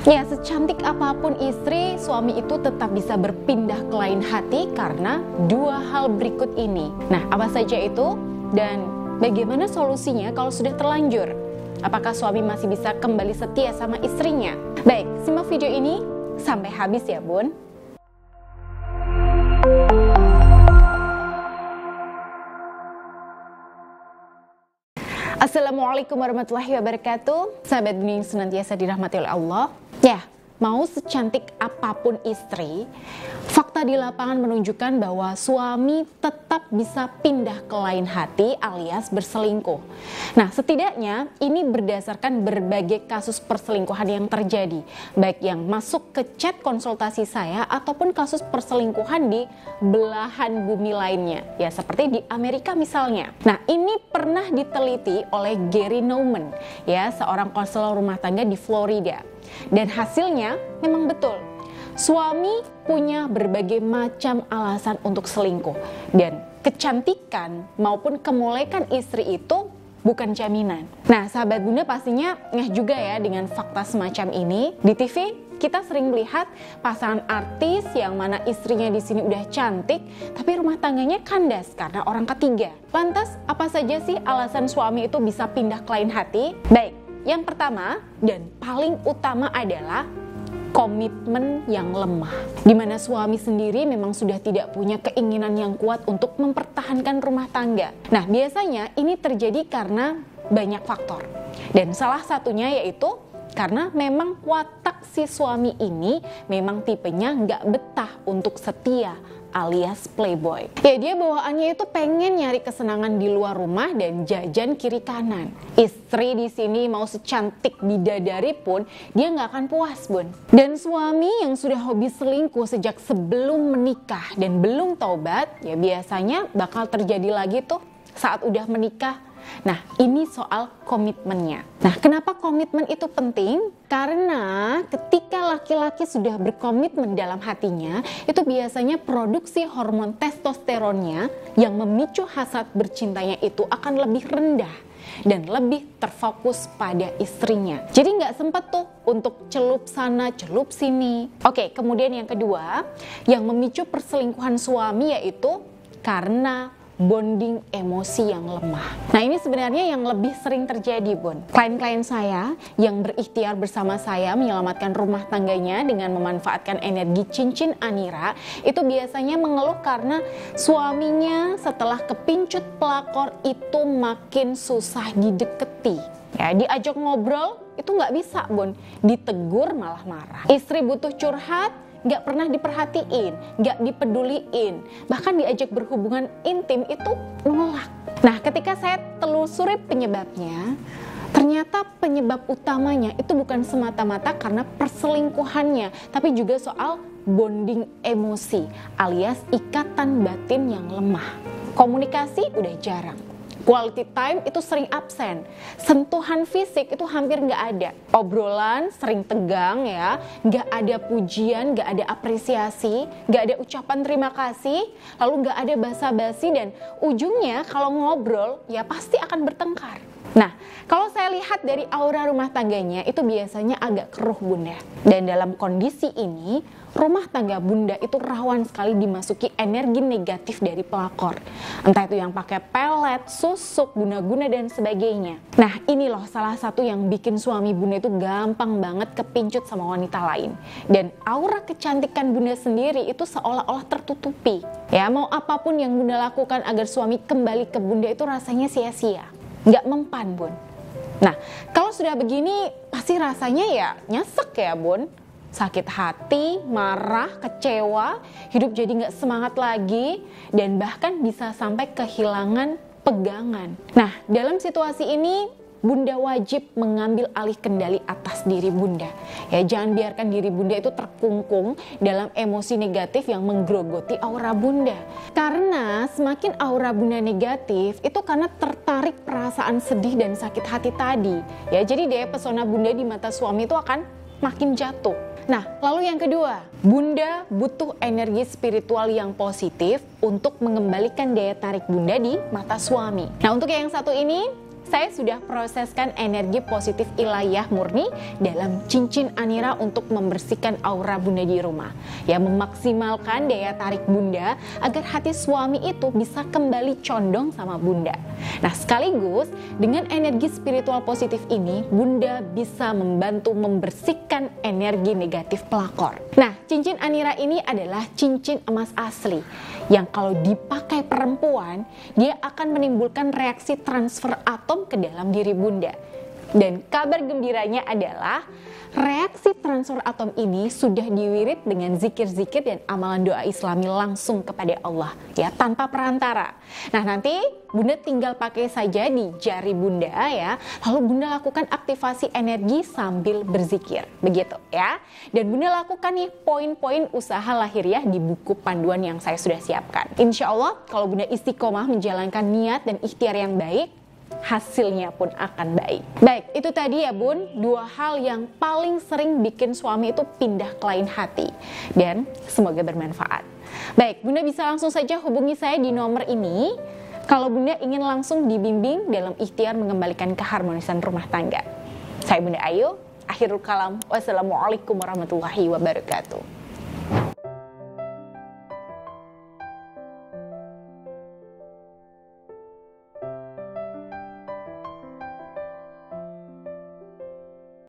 Ya, secantik apapun istri, suami itu tetap bisa berpindah ke lain hati karena dua hal berikut ini. Nah, apa saja itu? Dan bagaimana solusinya kalau sudah terlanjur? Apakah suami masih bisa kembali setia sama istrinya? Baik, simak video ini sampai habis ya, Bun. Assalamualaikum warahmatullahi wabarakatuh. Sahabat Bunda yang senantiasa dirahmati oleh Allah. Ya, mau secantik apapun istri, fakta di lapangan menunjukkan bahwa suami tetap bisa pindah ke lain hati alias berselingkuh. Nah, setidaknya ini berdasarkan berbagai kasus perselingkuhan yang terjadi, baik yang masuk ke chat konsultasi saya ataupun kasus perselingkuhan di belahan bumi lainnya, ya seperti di Amerika misalnya. Nah, ini pernah diteliti oleh Gary Nauman, ya seorang konselor rumah tangga di Florida. Dan hasilnya memang betul. Suami punya berbagai macam alasan untuk selingkuh. Dan kecantikan maupun kemolekan istri itu bukan jaminan. Nah, sahabat Bunda pastinya ngeh juga ya dengan fakta semacam ini. Di TV kita sering melihat pasangan artis yang mana istrinya di sini udah cantik, tapi rumah tangganya kandas karena orang ketiga. Lantas, apa saja sih alasan suami itu bisa pindah ke lain hati? Baik, yang pertama dan paling utama adalah komitmen yang lemah. Di mana suami sendiri memang sudah tidak punya keinginan yang kuat untuk mempertahankan rumah tangga. Nah, biasanya ini terjadi karena banyak faktor. Dan salah satunya yaitu karena memang watak si suami ini memang tipenya nggak betah untuk setia alias playboy. Ya, dia bawaannya itu pengen nyari kesenangan di luar rumah dan jajan kiri kanan. Istri di sini mau secantik bidadari pun dia nggak akan puas, Bun. Dan suami yang sudah hobi selingkuh sejak sebelum menikah dan belum taubat, ya biasanya bakal terjadi lagi tuh saat udah menikah. Nah, ini soal komitmennya. Nah, kenapa komitmen itu penting? Karena ketika laki-laki sudah berkomitmen dalam hatinya, itu biasanya produksi hormon testosteronnya yang memicu hasrat bercintanya itu akan lebih rendah dan lebih terfokus pada istrinya. Jadi nggak sempat tuh untuk celup sana, celup sini. Oke, kemudian yang kedua, yang memicu perselingkuhan suami yaitu karena bonding emosi yang lemah. Nah, ini sebenarnya yang lebih sering terjadi, Bun. Klien-klien saya yang berikhtiar bersama saya menyelamatkan rumah tangganya dengan memanfaatkan energi cincin Anira, itu biasanya mengeluh karena suaminya setelah kepincut pelakor itu makin susah dideketi. Ya, diajak ngobrol itu nggak bisa, Bun. Ditegur malah marah. Istri butuh curhat, nggak pernah diperhatiin, nggak dipeduliin, bahkan diajak berhubungan intim itu nolak. Nah, ketika saya telusuri penyebabnya, ternyata penyebab utamanya itu bukan semata-mata karena perselingkuhannya, tapi juga soal bonding emosi alias ikatan batin yang lemah. Komunikasi udah jarang. Quality time itu sering absen, sentuhan fisik itu hampir nggak ada, obrolan sering tegang ya, nggak ada pujian, nggak ada apresiasi, nggak ada ucapan terima kasih, lalu nggak ada basa-basi dan ujungnya kalau ngobrol ya pasti akan bertengkar. Nah, kalau saya lihat dari aura rumah tangganya itu biasanya agak keruh, Bunda. Dan dalam kondisi ini, rumah tangga Bunda itu rawan sekali dimasuki energi negatif dari pelakor. Entah itu yang pakai pelet, susuk, guna-guna dan sebagainya. Nah, ini loh salah satu yang bikin suami Bunda itu gampang banget kepincut sama wanita lain. Dan aura kecantikan Bunda sendiri itu seolah-olah tertutupi. Ya, mau apapun yang Bunda lakukan agar suami kembali ke Bunda itu rasanya sia-sia. Nggak mempan, Bun. Nah, kalau sudah begini pasti rasanya ya nyesek ya, Bun. Sakit hati, marah, kecewa, hidup jadi nggak semangat lagi, dan bahkan bisa sampai kehilangan pegangan. Nah, dalam situasi ini Bunda wajib mengambil alih kendali atas diri Bunda. Ya, jangan biarkan diri Bunda itu terkungkung dalam emosi negatif yang menggerogoti aura Bunda. Karena semakin aura Bunda negatif, itu karena tertarik perasaan sedih dan sakit hati tadi. Ya, jadi daya pesona Bunda di mata suami itu akan makin jatuh. Nah, lalu yang kedua, Bunda butuh energi spiritual yang positif untuk mengembalikan daya tarik Bunda di mata suami. Nah, untuk yang satu ini, saya sudah proseskan energi positif ilahiyah murni dalam cincin Anira untuk membersihkan aura Bunda di rumah. Ya, memaksimalkan daya tarik Bunda agar hati suami itu bisa kembali condong sama Bunda. Nah, sekaligus dengan energi spiritual positif ini, Bunda bisa membantu membersihkan energi negatif pelakor. Nah, cincin Anira ini adalah cincin emas asli yang kalau dipakai perempuan, dia akan menimbulkan reaksi transfer atom ke dalam diri Bunda. Dan kabar gembiranya adalah reaksi transfer atom ini sudah diwirid dengan zikir-zikir dan amalan doa Islami langsung kepada Allah, ya, tanpa perantara. Nah, nanti Bunda tinggal pakai saja di jari Bunda, ya. Lalu Bunda lakukan aktivasi energi sambil berzikir, begitu ya. Dan Bunda lakukan nih poin-poin usaha lahiriah di buku panduan yang saya sudah siapkan. Insya Allah kalau Bunda istiqomah menjalankan niat dan ikhtiar yang baik, hasilnya pun akan baik. Baik, itu tadi ya Bun, 2 hal yang paling sering bikin suami itu pindah ke lain hati. Dan semoga bermanfaat. Baik, Bunda bisa langsung saja hubungi saya di nomor ini kalau Bunda ingin langsung dibimbing dalam ikhtiar mengembalikan keharmonisan rumah tangga. Saya Bunda Ayu, akhirul kalam. Wassalamualaikum warahmatullahi wabarakatuh.